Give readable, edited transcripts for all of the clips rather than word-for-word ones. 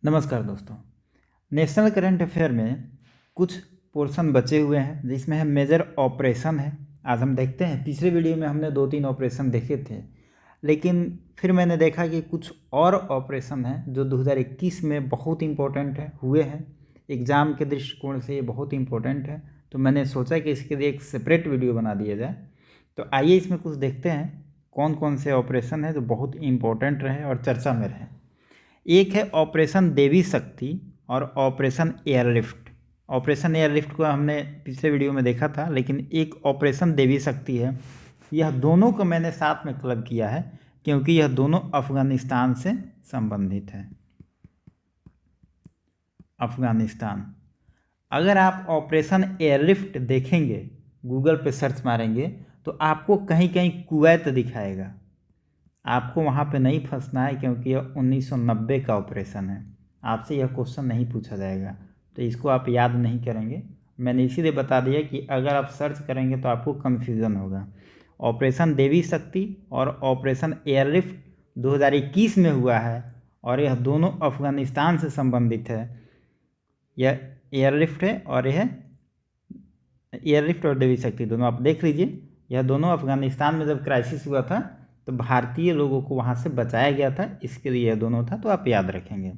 नमस्कार दोस्तों। National current affair में कुछ पोर्शन बचे हुए हैं जिसमें है मेजर ऑपरेशन है। आज हम देखते हैं, पिछले वीडियो में हमने 2-3 ऑपरेशन देखे थे, लेकिन फिर मैंने देखा कि कुछ और ऑपरेशन हैं जो 2021 में बहुत इम्पोर्टेंट है हुए हैं। एग्ज़ाम के दृष्टिकोण से ये बहुत इम्पोर्टेंट है, तो मैंने सोचा कि इसके लिए एक सेपरेट वीडियो बना दिया जाए। तो आइए इसमें कुछ देखते हैं कौन कौन से ऑपरेशन है जो बहुत इम्पोर्टेंट रहे और चर्चा में रहे। एक है ऑपरेशन देवी शक्ति और ऑपरेशन एयरलिफ्ट। ऑपरेशन एयरलिफ्ट को हमने पिछले वीडियो में देखा था, लेकिन एक ऑपरेशन देवी शक्ति है। यह दोनों को मैंने साथ में क्लब किया है क्योंकि यह दोनों अफगानिस्तान से संबंधित है। अफगानिस्तान, अगर आप ऑपरेशन एयरलिफ्ट देखेंगे, गूगल पे सर्च मारेंगे तो आपको कहीं कहीं कुवैत दिखाएगा। आपको वहाँ पे नहीं फंसना है क्योंकि यह 1990 का ऑपरेशन है। आपसे यह क्वेश्चन नहीं पूछा जाएगा, तो इसको आप याद नहीं करेंगे। मैंने इसीलिए बता दिया कि अगर आप सर्च करेंगे तो आपको कन्फ्यूज़न होगा। ऑपरेशन देवी शक्ति और ऑपरेशन एयरलिफ्ट 2021 में हुआ है और यह दोनों अफगानिस्तान से संबंधित है। यह एयरलिफ्ट है और यह एयरलिफ्ट और देवी शक्ति दोनों आप देख लीजिए। यह दोनों अफगानिस्तान में जब क्राइसिस हुआ था तो भारतीय लोगों को वहाँ से बचाया गया था, इसके लिए यह दोनों था, तो आप याद रखेंगे।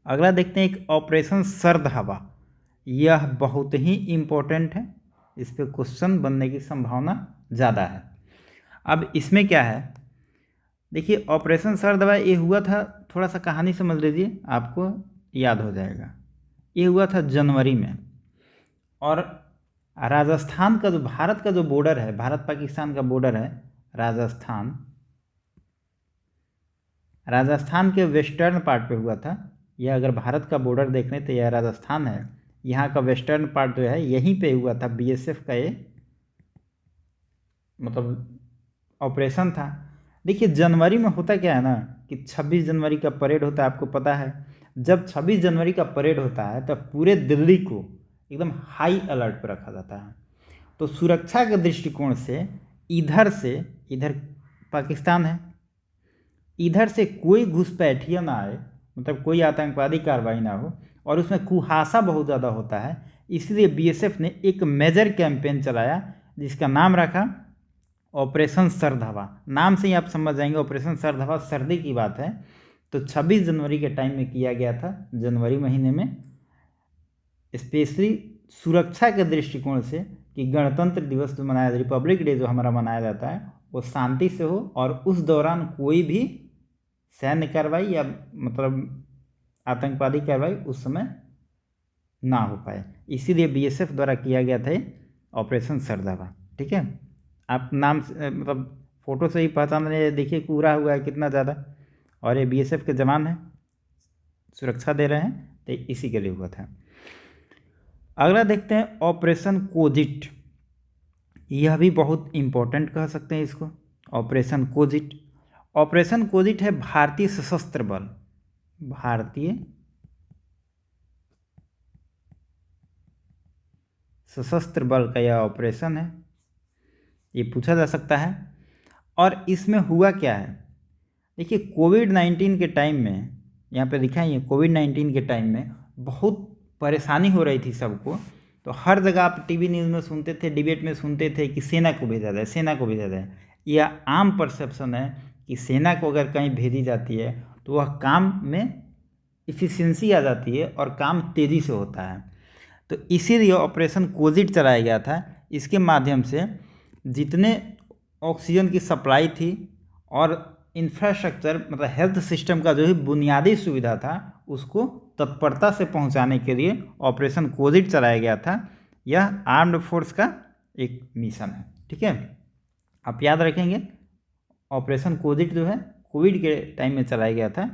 अगला देखते हैं एक ऑपरेशन सर्द हवा। यह बहुत ही इम्पोर्टेंट है, इस पर क्वेश्चन बनने की संभावना ज़्यादा है। अब इसमें क्या है, देखिए ऑपरेशन सर्द हवा ये हुआ था, थोड़ा सा कहानी समझ लीजिए आपको याद हो जाएगा। ये हुआ था जनवरी में, और राजस्थान का जो भारत का जो बॉर्डर है, भारत पाकिस्तान का बॉर्डर है राजस्थान के वेस्टर्न पार्ट पे हुआ था। यह अगर भारत का बॉर्डर देख लें तो यह राजस्थान है। यहाँ का वेस्टर्न पार्ट जो है यहीं पे हुआ था। बीएसएफ का ये मतलब ऑपरेशन था। देखिए जनवरी में होता क्या है ना कि 26 जनवरी का परेड होता है, आपको पता है। जब 26 जनवरी का परेड होता है तब पूरे दिल्ली को एकदम हाई अलर्ट पर रखा जाता है। तो सुरक्षा के दृष्टिकोण से इधर पाकिस्तान है, इधर से कोई घुसपैठिया ना आए, मतलब कोई आतंकवादी कार्रवाई ना हो, और उसमें कुहासा बहुत ज़्यादा होता है। इसलिए बीएसएफ ने एक मेजर कैंपेन चलाया जिसका नाम रखा ऑपरेशन सर्द हवा। नाम से ही आप समझ जाएंगे ऑपरेशन सर्द हवा सर्दी की बात है। तो 26 जनवरी के टाइम में किया गया था, जनवरी महीने में, स्पेशली सुरक्षा के दृष्टिकोण से कि गणतंत्र दिवस जो मनाया, रिपब्लिक डे जो हमारा मनाया जाता है, वो शांति से हो और उस दौरान कोई भी सैन्य कार्रवाई या मतलब आतंकवादी कार्रवाई उस समय ना हो पाए। इसीलिए बीएसएफ द्वारा किया गया था ऑपरेशन सर्द हवा। ठीक है, आप नाम से मतलब फ़ोटो से ही पहचान रहे हैं। देखिए पूरा हुआ है कितना ज़्यादा, और ये बीएसएफ के जवान हैं, सुरक्षा दे रहे हैं, तो इसी के लिए हुआ था। अगला देखते हैं ऑपरेशन कोजिट। यह भी बहुत इम्पोर्टेंट कह सकते हैं इसको, ऑपरेशन कोजिट। ऑपरेशन कोजिट है भारतीय सशस्त्र बल, भारतीय सशस्त्र बल का यह ऑपरेशन है, ये पूछा जा सकता है। और इसमें हुआ क्या है, देखिए कोविड-19 के टाइम में, यहाँ पे लिखा है ये कोविड-19 के टाइम में बहुत परेशानी हो रही थी सबको। तो हर जगह आप टीवी न्यूज़ में सुनते थे, डिबेट में सुनते थे कि सेना को भेजा जाए, सेना को भेजा जाए। यह आम परसेप्शन है कि सेना को अगर कहीं भेजी जाती है तो वह काम में इफ़िशियंसी आ जाती है और काम तेज़ी से होता है। तो इसीलिए ऑपरेशन कोजिट चलाया गया था। इसके माध्यम से जितने ऑक्सीजन की सप्लाई थी और इंफ्रास्ट्रक्चर मतलब हेल्थ सिस्टम का जो भी बुनियादी सुविधा था उसको तत्परता से पहुंचाने के लिए ऑपरेशन कोजिट चलाया गया था। यह आर्म्ड फोर्स का एक मिशन है। ठीक है, आप याद रखेंगे ऑपरेशन कोजिट जो है कोविड के टाइम में चलाया गया था।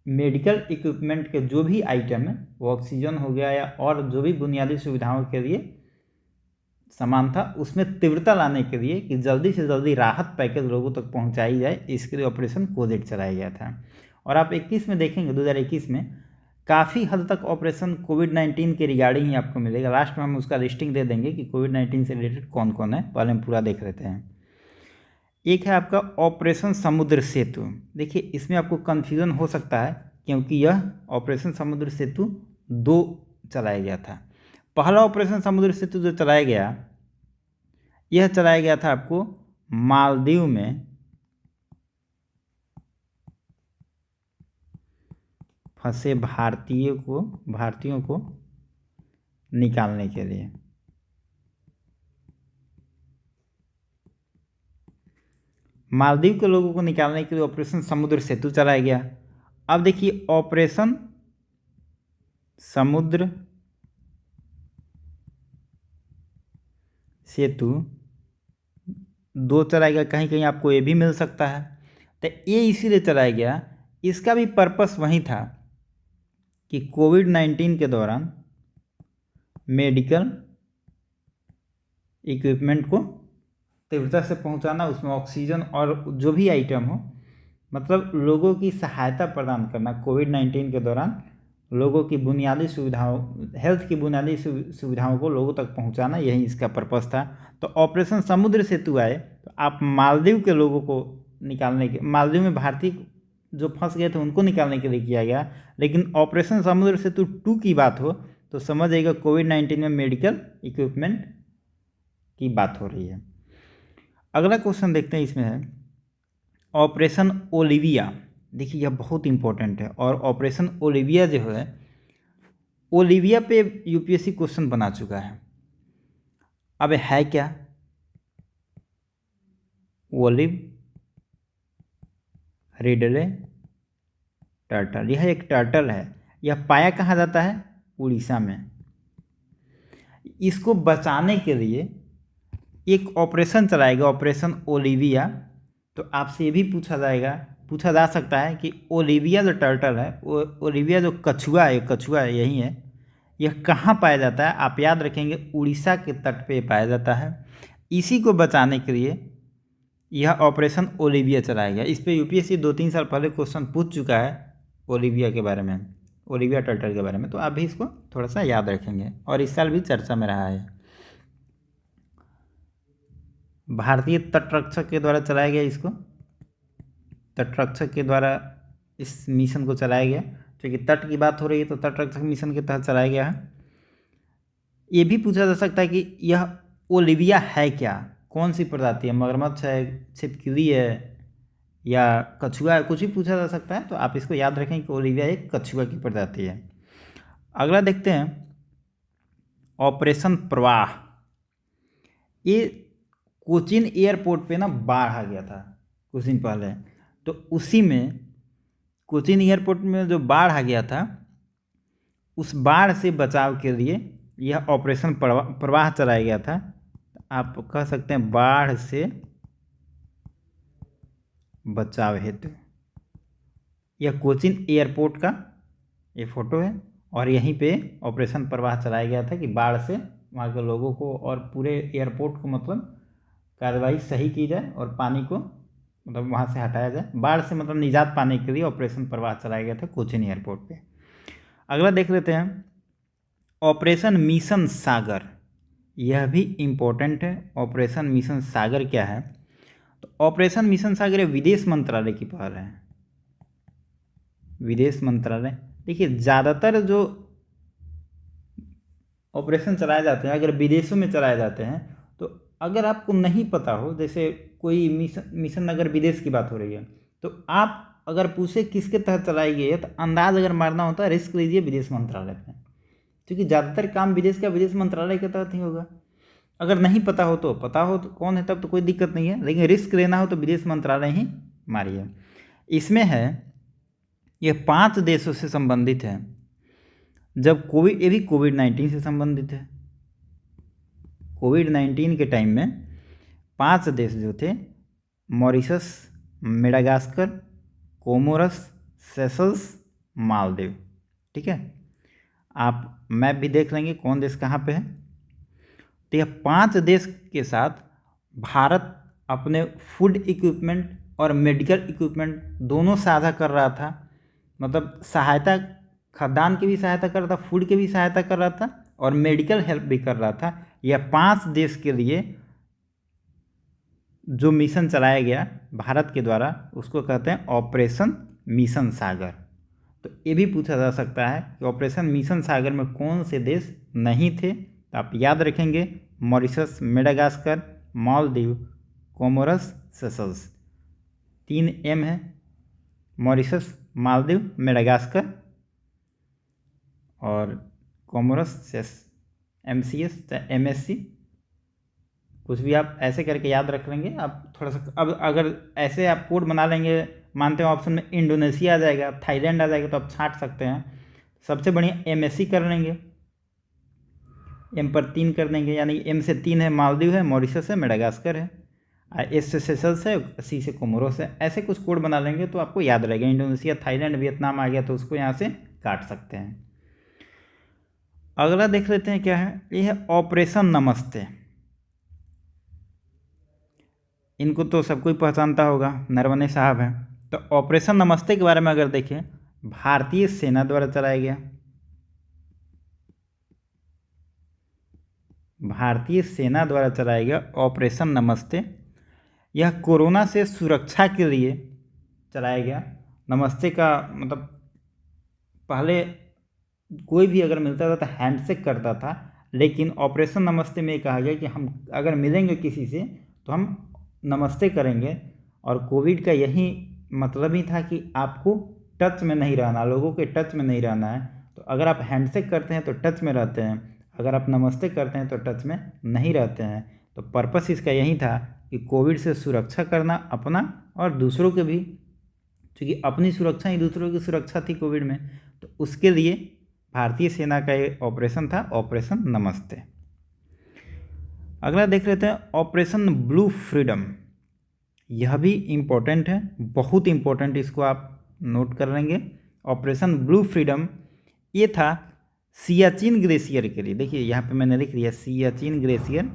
मेडिकल इक्विपमेंट के जो भी आइटम है, वो ऑक्सीजन हो गया या और जो भी बुनियादी सुविधाओं के लिए सामान था, उसमें तीव्रता लाने के लिए कि जल्दी से जल्दी राहत पैकेज लोगों तक पहुंचाई जाए, इसके लिए ऑपरेशन कोजिट चलाया गया था। और आप 21 में देखेंगे, 2021 में काफ़ी हद तक ऑपरेशन कोविड-19 के रिगार्डिंग ही आपको मिलेगा। लास्ट में हम उसका लिस्टिंग दे देंगे कि कोविड-19 से रिलेटेड कौन कौन है, पहले हम पूरा देख लेते हैं। एक है आपका ऑपरेशन समुद्र सेतु। देखिए इसमें आपको कन्फ्यूज़न हो सकता है क्योंकि यह ऑपरेशन समुद्र सेतु 2 चलाया गया था। पहला ऑपरेशन समुद्र सेतु जो चलाया गया, यह चलाया गया था आपको मालदीव में फंसे भारतीयों को निकालने के लिए। मालदीव के लोगों को निकालने के लिए ऑपरेशन समुद्र सेतु चलाया गया। अब देखिए ऑपरेशन समुद्र सेतु 2 चलाया गया, कहीं कहीं आपको ये भी मिल सकता है। तो ये इसीलिए चलाया गया, इसका भी पर्पस वही था कि कोविड-19 के दौरान मेडिकल इक्विपमेंट को तीव्रता से पहुंचाना, उसमें ऑक्सीजन और जो भी आइटम हो, मतलब लोगों की सहायता प्रदान करना। कोविड-19 के दौरान लोगों की बुनियादी सुविधाओं, हेल्थ की बुनियादी सुविधाओं को लोगों तक पहुंचाना, यही इसका पर्पस था। तो ऑपरेशन समुद्र सेतु आए तो आप मालदीव के लोगों को निकालने के, मालदीव में भारतीय जो फंस गए थे उनको निकालने के लिए किया गया। लेकिन ऑपरेशन समुद्र सेतु 2 की बात हो तो समझ जाइएगा कोविड-19 में मेडिकल इक्विपमेंट की बात हो रही है। अगला क्वेश्चन देखते हैं, इसमें है ऑपरेशन ओलिविया। देखिए यह बहुत इंपॉर्टेंट है, और ऑपरेशन ओलिविया जो है, ओलिविया पे यूपीएससी क्वेश्चन बना चुका है। अब है क्या ओलिव रिडले टर्टल? यह एक टर्टल है। यह पाया कहाँ जाता है? उड़ीसा में। इसको बचाने के लिए एक ऑपरेशन चलाएगा, ऑपरेशन ओलिविया। तो आपसे ये भी पूछा जा सकता है कि ओलिविया जो टर्टल है, ओलिविया जो कछुआ है यही है, यह कहाँ पाया जाता है? आप याद रखेंगे उड़ीसा के तट पे पाया जाता है। इसी को बचाने के लिए यह ऑपरेशन ओलिविया चलाया गया। इस पर यूपीएससी 2-3 साल पहले क्वेश्चन पूछ चुका है ओलिविया के बारे में, ओलिविया टर्टल के बारे में। तो आप भी इसको थोड़ा सा याद रखेंगे, और इस साल भी चर्चा में रहा है। भारतीय तटरक्षक के द्वारा चलाया गया, इसको तटरक्षक के द्वारा इस मिशन को चलाया गया, क्योंकि तट की बात हो रही है तो तटरक्षक मिशन के तहत चलाया गया है। ये भी पूछा जा सकता है कि यह ओलिविया है क्या, कौन सी प्रजाति है? मगरमच्छ है, छिपकली है, या कछुआ है? कुछ भी पूछा जा सकता है। तो आप इसको याद रखें कि ओलिविया एक कछुआ की प्रजाति है। अगला देखते हैं ऑपरेशन प्रवाह। ये कोचीन एयरपोर्ट पे ना बाढ़ आ गया था कुछ दिन पहले, तो उसी में कोचीन एयरपोर्ट में जो बाढ़ आ गया था, उस बाढ़ से बचाव के लिए यह ऑपरेशन प्रवाह चलाया गया था। आप कह सकते हैं बाढ़ से बचाव हेतु। यह कोचीन एयरपोर्ट का ये फोटो है, और यहीं पे ऑपरेशन प्रवाह चलाया गया था कि बाढ़ से वहाँ के लोगों को और पूरे एयरपोर्ट को मतलब कार्रवाई सही की जाए, और पानी को मतलब वहाँ से हटाया जाए। बाढ़ से मतलब निजात पाने के लिए ऑपरेशन प्रवाह चलाया गया था कोचीन एयरपोर्ट पे। अगला देख लेते हैं ऑपरेशन मिशन सागर। यह भी इम्पोर्टेंट है। ऑपरेशन मिशन सागर क्या है? तो ऑपरेशन मिशन सागर विदेश मंत्रालय की पहल है। विदेश मंत्रालय, देखिए ज़्यादातर जो ऑपरेशन चलाए जाते हैं अगर विदेशों में चलाए जाते हैं, तो अगर आपको नहीं पता हो, जैसे कोई मिशन अगर विदेश की बात हो रही है, तो आप अगर पूछे किसके तहत चलाई गई है, तो अंदाज अगर मारना होता है रिस्क लीजिए विदेश मंत्रालय पे, क्योंकि ज़्यादातर काम विदेश मंत्रालय के तहत ही होगा। अगर नहीं पता हो तो कौन है, तब तो कोई दिक्कत नहीं है, लेकिन रिस्क लेना हो तो विदेश मंत्रालय ही मारिए। इसमें है ये 5 देशों से संबंधित है। जब ये भी कोविड-19 से संबंधित है। कोविड-19 के टाइम में 5 देश जो थे, Mauritius, Madagascar, Comoros, Seychelles, Maldives. ठीक है, आप मैप भी देख लेंगे कौन देश कहाँ पे है। तो यह 5 देश के साथ भारत अपने फूड इक्विपमेंट और मेडिकल इक्विपमेंट दोनों साझा कर रहा था। मतलब सहायता, खाद्यान्न की भी सहायता कर रहा था, फूड की भी सहायता कर रहा था, और मेडिकल हेल्प भी कर रहा था। यह 5 देश के लिए जो मिशन चलाया गया भारत के द्वारा, उसको कहते हैं ऑपरेशन मिशन सागर। तो ये भी पूछा जा सकता है कि ऑपरेशन मिशन सागर में कौन से देश नहीं थे। तो आप याद रखेंगे Mauritius, Madagascar, Maldives, Comoros, Seychelles. 3 M है, मॉरिशस, मालदीव, मेडागास्कर और कोमोरस, MCS चाहे MSC, कुछ भी आप ऐसे करके याद रख लेंगे। आप थोड़ा सा अब अगर ऐसे आप कोड बना लेंगे, मानते हैं ऑप्शन में इंडोनेशिया आ जाएगा, थाईलैंड आ जाएगा, तो आप छांट सकते हैं। सबसे बढ़िया MSC कर लेंगे, M पर 3 कर देंगे, यानी M से 3 है मालदीव है, मॉरिशस है, मेडागास्कर है, S से सेशल्स है, C से कोमोरोस है। ऐसे कुछ कोड बना लेंगे तो आपको याद रहेगा। इंडोनेशिया, थाईलैंड, वियतनाम आ गया तो उसको यहाँ से काट सकते हैं। अगला देख लेते हैं क्या है। ये है ऑपरेशन नमस्ते। इनको तो सब कोई पहचानता होगा, नरवणे साहब हैं। तो ऑपरेशन नमस्ते के बारे में अगर देखें, भारतीय सेना द्वारा चलाया गया, भारतीय सेना द्वारा चलाया गया ऑपरेशन नमस्ते। यह कोरोना से सुरक्षा के लिए चलाया गया। नमस्ते का मतलब पहले कोई भी अगर मिलता था तो हैंडशेक करता था, लेकिन ऑपरेशन नमस्ते में कहा गया कि हम अगर मिलेंगे किसी से तो हम नमस्ते करेंगे। और कोविड का यही मतलब ही था कि आपको टच में नहीं रहना, लोगों के टच में नहीं रहना है। तो अगर आप हैंडशेक करते हैं तो टच में रहते हैं, अगर आप नमस्ते करते हैं तो टच में नहीं रहते हैं। तो पर्पस इसका यही था कि कोविड से सुरक्षा करना अपना और दूसरों के भी, क्योंकि अपनी सुरक्षा ही दूसरों की सुरक्षा थी कोविड में। तो उसके लिए भारतीय सेना का ये ऑपरेशन था, ऑपरेशन नमस्ते। अगला देख लेते हैं ऑपरेशन ब्लू फ्रीडम। यह भी इम्पोर्टेंट है, बहुत इम्पोर्टेंट, इसको आप नोट कर लेंगे। ऑपरेशन ब्लू फ्रीडम ये था सियाचिन ग्लेशियर के लिए। देखिए यहाँ पे मैंने लिख दिया सियाचिन ग्लेशियर।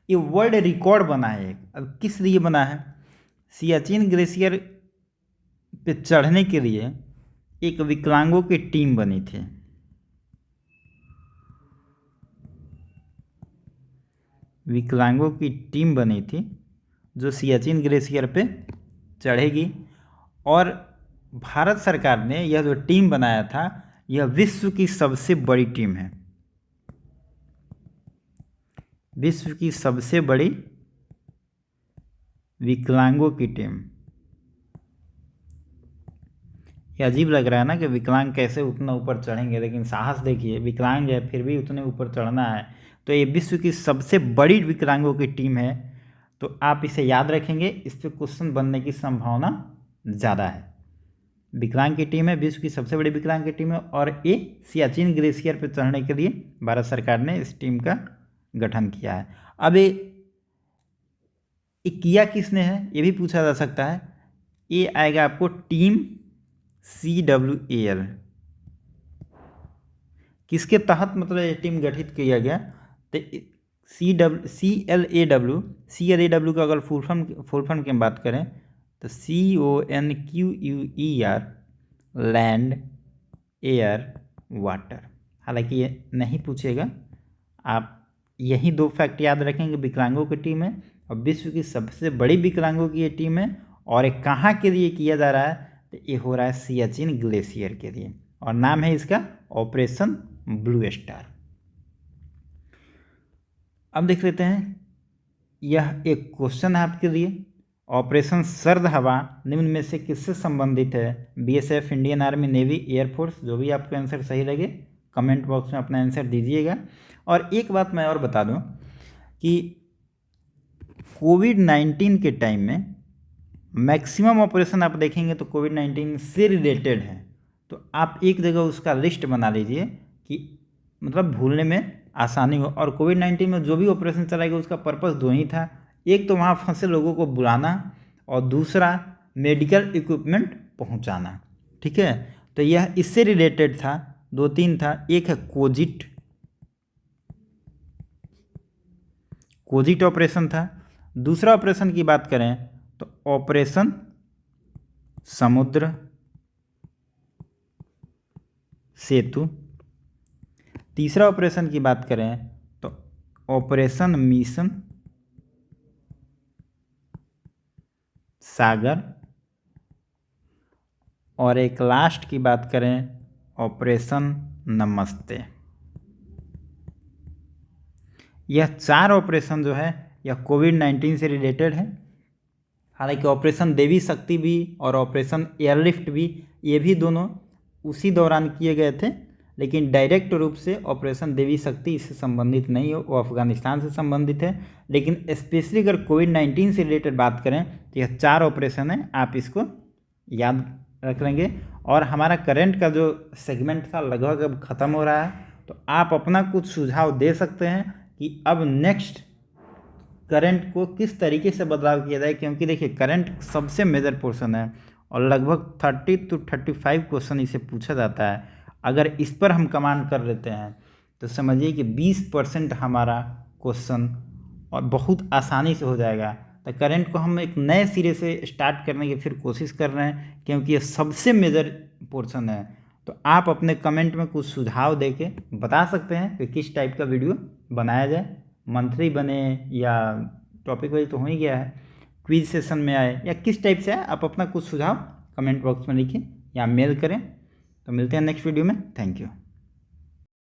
ये वर्ल्ड रिकॉर्ड बना है एक। अब किस लिए बना है? सियाचिन ग्लेशियर पे चढ़ने के लिए एक विकलांगों की टीम बनी थी। विकलांगों की टीम बनी थी जो सियाचिन ग्लेशियर पे चढ़ेगी। और भारत सरकार ने यह जो टीम बनाया था, यह विश्व की सबसे बड़ी टीम है, विश्व की सबसे बड़ी विकलांगों की टीम। ये अजीब लग रहा है ना कि विकलांग कैसे उतना ऊपर चढ़ेंगे, लेकिन साहस देखिए, विकलांग है फिर भी उतने ऊपर चढ़ना है। तो ये विश्व की सबसे बड़ी विकलांगों की टीम है। तो आप इसे याद रखेंगे, इस पर क्वेश्चन बनने की संभावना ज़्यादा है। विकलांग की टीम है, विश्व की सबसे बड़ी विकलांग की टीम है, और ये सियाचिन ग्लेशियर पर चढ़ने के लिए भारत सरकार ने इस टीम का गठन किया है। अब ये किया किसने है ये भी पूछा जा सकता है। ये आएगा आपको टीम CWAL। किसके तहत मतलब ये टीम गठित किया गया? तो CLAW का अगर फुल फॉर्म की हम बात करें तो CONQUER, लैंड, एयर, वाटर। हालांकि ये नहीं पूछेगा, आप यही 2 फैक्ट याद रखेंगे। विकलांगों की टीम है और विश्व की सबसे बड़ी विकलांगों की ये टीम है। और ये कहाँ के लिए किया जा रहा है? तो ये हो रहा है सियाचिन ग्लेशियर के लिए, और नाम है इसका ऑपरेशन ब्लू स्टार। अब देख लेते हैं, यह एक क्वेश्चन है आपके लिए। ऑपरेशन सर्द हवा निम्न में से किससे संबंधित है? BSF, Indian army, navy, air force. जो भी आपको आंसर सही लगे कमेंट बॉक्स में अपना आंसर दीजिएगा। और एक बात मैं और बता दूं कि कोविड-19 के टाइम में मैक्सिमम ऑपरेशन आप देखेंगे तो कोविड-19 से रिलेटेड है। तो आप एक जगह उसका लिस्ट बना लीजिए कि मतलब भूलने में आसानी हो। और कोविड-19 में जो भी ऑपरेशन चलाएगा उसका पर्पस 2 ही था, एक तो वहाँ फंसे लोगों को बुलाना और दूसरा मेडिकल इक्विपमेंट पहुँचाना। ठीक है, तो यह इससे रिलेटेड था, 2-3 था। एक है कोजिट ऑपरेशन था। दूसरा ऑपरेशन की बात करें तो ऑपरेशन समुद्र सेतु। तीसरा ऑपरेशन की बात करें तो ऑपरेशन मिशन सागर। और एक लास्ट की बात करें, ऑपरेशन नमस्ते। यह 4 ऑपरेशन जो है यह कोविड-19 से रिलेटेड है। हालांकि ऑपरेशन देवी शक्ति भी और ऑपरेशन एयरलिफ्ट भी, ये भी दोनों उसी दौरान किए गए थे, लेकिन डायरेक्ट रूप से ऑपरेशन देवी शक्ति इससे संबंधित नहीं हो, वो अफगानिस्तान से संबंधित है। लेकिन स्पेशली अगर कोविड-19 से रिलेटेड बात करें तो यह 4 ऑपरेशन है, आप इसको याद रख लेंगे। और हमारा करंट का जो सेगमेंट था लगभग अब ख़त्म हो रहा है, तो आप अपना कुछ सुझाव दे सकते हैं कि अब नेक्स्ट करंट को किस तरीके से बदलाव किया जाए, क्योंकि देखिए करंट सबसे मेजर पोर्शन है और लगभग 30 to 35 क्वेश्चन इसे पूछा जाता है। अगर इस पर हम कमांड कर लेते हैं तो समझिए कि 20% हमारा क्वेश्चन और बहुत आसानी से हो जाएगा। तो करंट को हम एक नए सिरे से स्टार्ट करने की फिर कोशिश कर रहे हैं, क्योंकि ये सबसे मेजर पोर्शन है। तो आप अपने कमेंट में कुछ सुझाव देके बता सकते हैं कि किस टाइप का वीडियो बनाया जाए, मंथली बने या टॉपिक वाइज तो हो ही गया है, क्विज सेशन में आए या किस टाइप से आए, आप अपना कुछ सुझाव कमेंट बॉक्स में लिखें या मेल करें। तो मिलते हैं नेक्स्ट वीडियो में। Thank you.